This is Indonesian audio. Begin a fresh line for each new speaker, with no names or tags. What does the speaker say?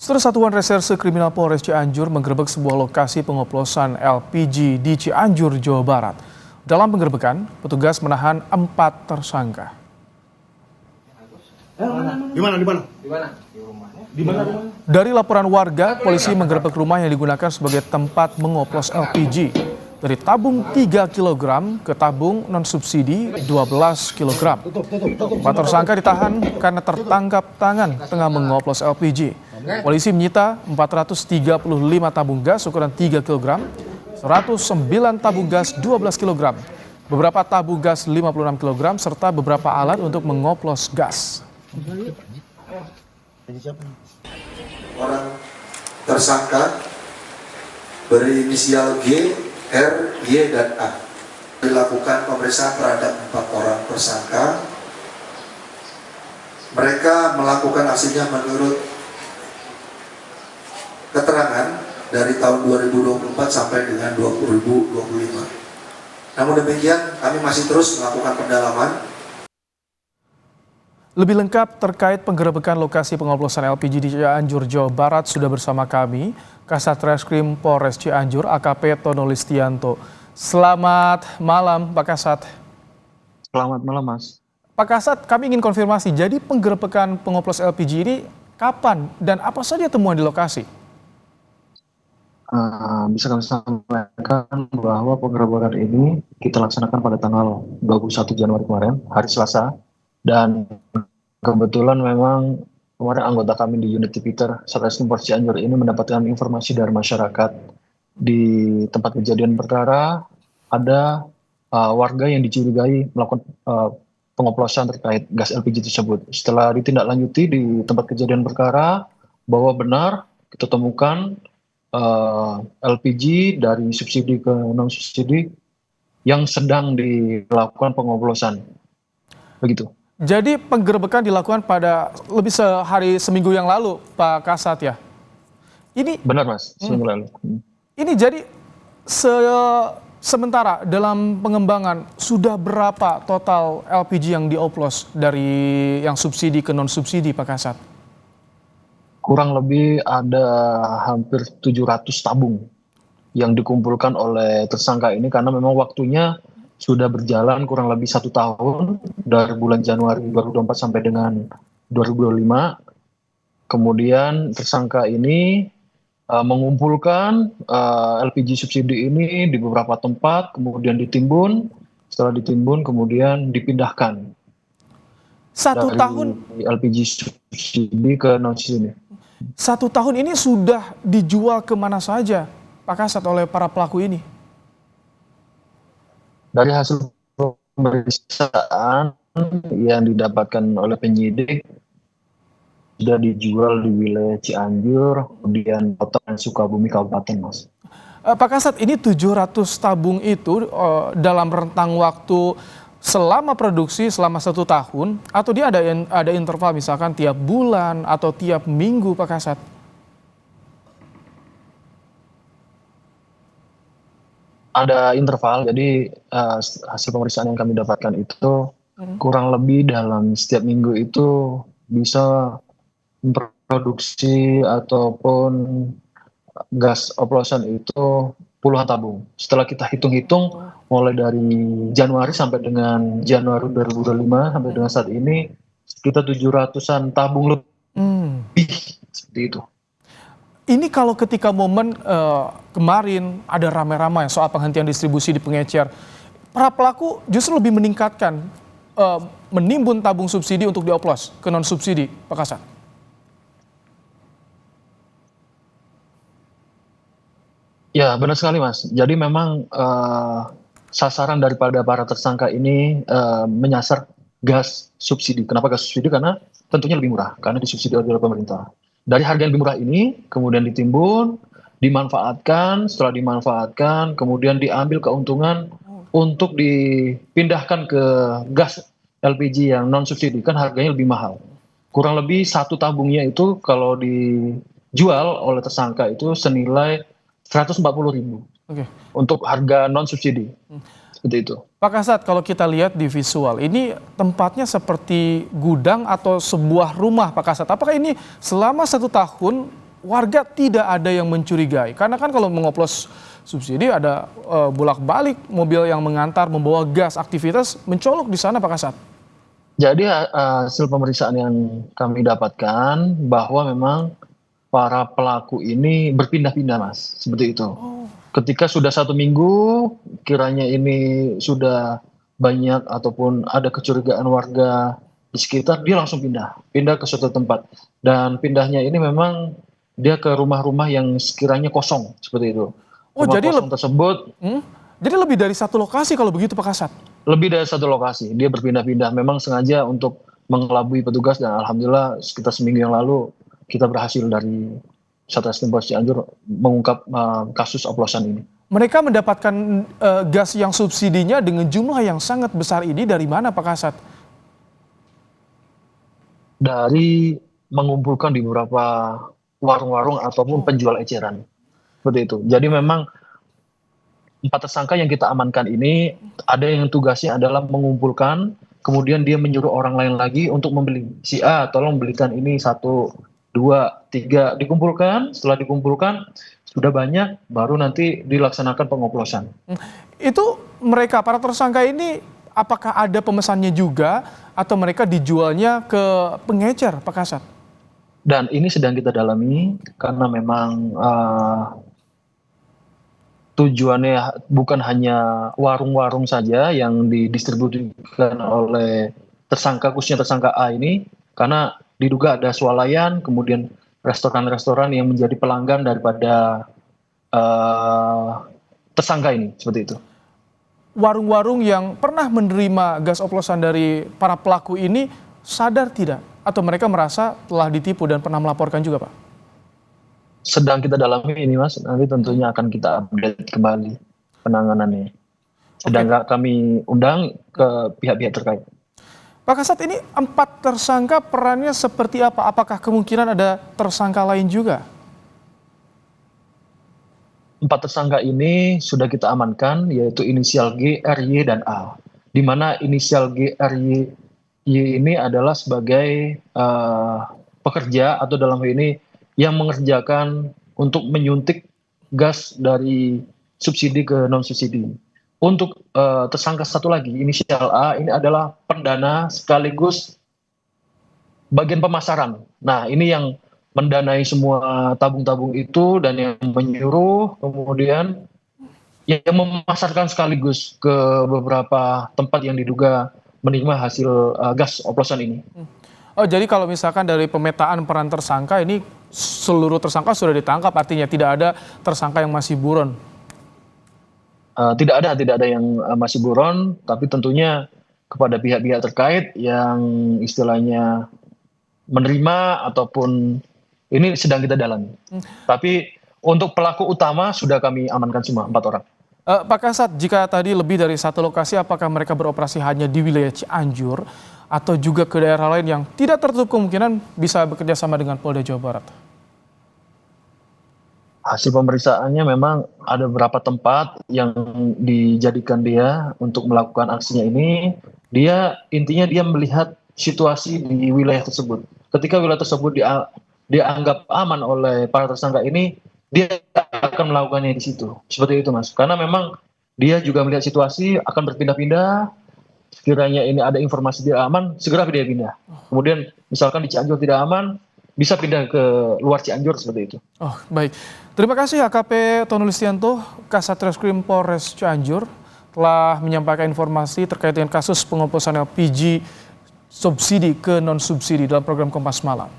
Setelah Satuan Reserse Kriminal Polres Cianjur menggerebek sebuah lokasi pengoplosan LPG di Cianjur, Jawa Barat. Dalam penggerebekan, petugas menahan 4 tersangka.
Di mana?
Dari laporan warga, polisi menggerebek rumah yang digunakan sebagai tempat mengoplos LPG. Dari tabung 3 kg ke tabung non-subsidi 12 kg. 4 tersangka ditahan karena tertangkap tangan tengah mengoplos LPG. Polisi menyita 435 tabung gas ukuran 3 kg, 109 tabung gas 12 kg, beberapa tabung gas 56 kg, serta beberapa alat untuk mengoplos gas.
Orang tersangka berinisial G, R, Y, dan A. Dilakukan pemeriksaan terhadap 4 orang tersangka. Mereka melakukan aksinya menurut keterangan dari tahun 2024 sampai dengan 2025. Namun demikian, kami masih terus melakukan pendalaman.
Lebih lengkap terkait penggerebekan lokasi pengoplosan LPG di Cianjur, Jawa Barat sudah bersama kami, Kasat Reskrim Polres Cianjur, AKP Tono Listianto. Selamat malam, Pak Kasat.
Selamat malam, Mas.
Pak Kasat, kami ingin konfirmasi, jadi penggerebekan pengoplos LPG ini kapan dan apa saja temuan di lokasi?
Bisa kami sampaikan bahwa penggerebekan ini kita laksanakan pada tanggal 21 Januari kemarin, hari Selasa. Dan kebetulan memang kemarin anggota kami di unit Tipiter Satreskrim Polres Cianjur ini mendapatkan informasi dari masyarakat di tempat kejadian perkara ada warga yang dicurigai melakukan pengoplosan terkait gas LPG tersebut. Setelah ditindaklanjuti di tempat kejadian perkara bahwa benar kita temukan LPG dari subsidi ke non subsidi yang sedang dilakukan pengoplosan. Begitu.
Jadi penggerebekan dilakukan pada lebih seminggu yang lalu, Pak Kasat ya? Ini
benar, Mas, seminggu lalu.
Ini jadi sementara dalam pengembangan sudah berapa total LPG yang dioplos dari yang subsidi ke non subsidi, Pak Kasat?
Kurang lebih ada hampir 700 tabung yang dikumpulkan oleh tersangka ini karena memang waktunya sudah berjalan kurang lebih 1 tahun dari bulan Januari 2024 sampai dengan 2025. Kemudian tersangka ini mengumpulkan LPG subsidi ini di beberapa tempat, kemudian ditimbun. Setelah ditimbun kemudian dipindahkan.
1
dari
tahun
LPG subsidi ke non subsidi.
1 tahun ini sudah dijual kemana saja, Pak Kasat, oleh para pelaku ini?
Dari hasil pemeriksaan yang didapatkan oleh penyidik sudah dijual di wilayah Cianjur, kemudian Kota Sukabumi Kabupaten, Mas.
Pak Kasat, ini 700 tabung itu dalam rentang waktu selama produksi selama 1 tahun, atau dia ada interval misalkan tiap bulan atau tiap minggu, Pak Kasat?
Ada interval, jadi hasil pemeriksaan yang kami dapatkan itu kurang lebih dalam setiap minggu itu bisa memproduksi ataupun gas oplosan itu puluhan tabung. Setelah kita hitung-hitung mulai dari Januari sampai dengan Januari 2025 sampai dengan saat ini sekitar 700-an tabung lebih seperti itu.
Ini kalau ketika momen kemarin ada ramai-ramai soal penghentian distribusi di pengecer, para pelaku justru lebih meningkatkan menimbun tabung subsidi untuk dioplos ke non subsidi, Pak Kasat.
Ya, benar sekali, Mas. Jadi memang sasaran daripada para tersangka ini menyasar gas subsidi. Kenapa gas subsidi? Karena tentunya lebih murah, karena disubsidi oleh pemerintah. Dari harga yang lebih murah ini, kemudian ditimbun, dimanfaatkan, setelah dimanfaatkan, kemudian diambil keuntungan untuk dipindahkan ke gas LPG yang non-subsidi, kan harganya lebih mahal. Kurang lebih 1 tabungnya itu kalau dijual oleh tersangka itu senilai 140.000 untuk harga non-subsidi. Seperti itu.
Pak Kasat, kalau kita lihat di visual, ini tempatnya seperti gudang atau sebuah rumah, Pak Kasat. Apakah ini selama 1 tahun warga tidak ada yang mencurigai? Karena kan kalau mengoplos subsidi ada bolak-balik mobil yang mengantar membawa gas, aktivitas mencolok di sana Pak Kasat.
Jadi hasil pemeriksaan yang kami dapatkan bahwa memang para pelaku ini berpindah-pindah Mas, seperti itu. Ketika sudah 1 minggu, kiranya ini sudah banyak ataupun ada kecurigaan warga di sekitar, dia langsung pindah ke suatu tempat. Dan pindahnya ini memang dia ke rumah-rumah yang sekiranya kosong, seperti itu.
Oh,
Rumah
jadi
kosong tersebut
jadi lebih dari satu lokasi kalau begitu Pak Kasat?
lebih dari satu lokasi, dia berpindah-pindah. Memang sengaja untuk mengelabui petugas dan alhamdulillah sekitar seminggu yang lalu kita berhasil dari Satreskrim Polres Cianjur mengungkap kasus oplosan ini.
Mereka mendapatkan gas yang subsidinya dengan jumlah yang sangat besar ini dari mana Pak Kasat?
Dari mengumpulkan di beberapa warung-warung ataupun penjual eceran. Seperti itu. Jadi memang 4 tersangka yang kita amankan ini ada yang tugasnya adalah mengumpulkan, kemudian dia menyuruh orang lain lagi untuk membeli. Si A, tolong belikan ini 1, 2, 3, dikumpulkan. Setelah dikumpulkan sudah banyak, baru nanti dilaksanakan pengoplosan.
Itu mereka para tersangka ini apakah ada pemesannya juga atau mereka dijualnya ke pengecer Pak Kasat?
Dan ini sedang kita dalami karena memang tujuannya bukan hanya warung-warung saja yang didistribusikan oleh tersangka, khususnya tersangka A ini, karena diduga ada swalayan, kemudian restoran-restoran yang menjadi pelanggan daripada tersangka ini, seperti itu.
Warung-warung yang pernah menerima gas oplosan dari para pelaku ini sadar tidak? Atau mereka merasa telah ditipu dan pernah melaporkan juga Pak?
Sedang kita dalami ini Mas, nanti tentunya akan kita update kembali penanganannya. Sedang kami undang ke pihak-pihak terkait.
Pak Kasat, ini 4 tersangka perannya seperti apa? Apakah kemungkinan ada tersangka lain juga?
4 tersangka ini sudah kita amankan, yaitu inisial G, R, Y, dan A. Di mana inisial G, R, Y ini adalah sebagai pekerja atau dalam hal ini yang mengerjakan untuk menyuntik gas dari subsidi ke non-subsidi. Untuk tersangka satu lagi, inisial A, ini adalah pendana sekaligus bagian pemasaran. Nah, ini yang mendanai semua tabung-tabung itu dan yang menyuruh, kemudian yang memasarkan sekaligus ke beberapa tempat yang diduga menerima hasil gas oplosan ini.
Oh, jadi kalau misalkan dari pemetaan peran tersangka ini seluruh tersangka sudah ditangkap, artinya tidak ada tersangka yang masih buron?
Tidak ada yang masih buron, tapi tentunya kepada pihak-pihak terkait yang istilahnya menerima ataupun ini sedang kita dalami. Tapi untuk pelaku utama sudah kami amankan semua 4 orang.
Pak Kasat, jika tadi lebih dari satu lokasi, apakah mereka beroperasi hanya di wilayah Cianjur atau juga ke daerah lain yang tidak tertutup kemungkinan bisa bekerja sama dengan Polda Jawa Barat?
Hasil pemeriksaannya memang ada beberapa tempat yang dijadikan dia untuk melakukan aksinya ini. Dia intinya dia melihat situasi di wilayah tersebut. Ketika wilayah tersebut dianggap aman oleh para tersangka ini, dia akan melakukannya di situ. Seperti itu Mas. Karena memang dia juga melihat situasi akan berpindah-pindah. Sekiranya ini ada informasi tidak aman, segera dia pindah. Kemudian misalkan di Cianjur tidak aman, bisa pindah ke luar Cianjur seperti itu.
Oh, baik. Terima kasih AKP Tony Listianto, Kasatreskrim Polres Cianjur telah menyampaikan informasi terkait dengan kasus pengoplosan LPG subsidi ke non-subsidi dalam program Kompas Malam.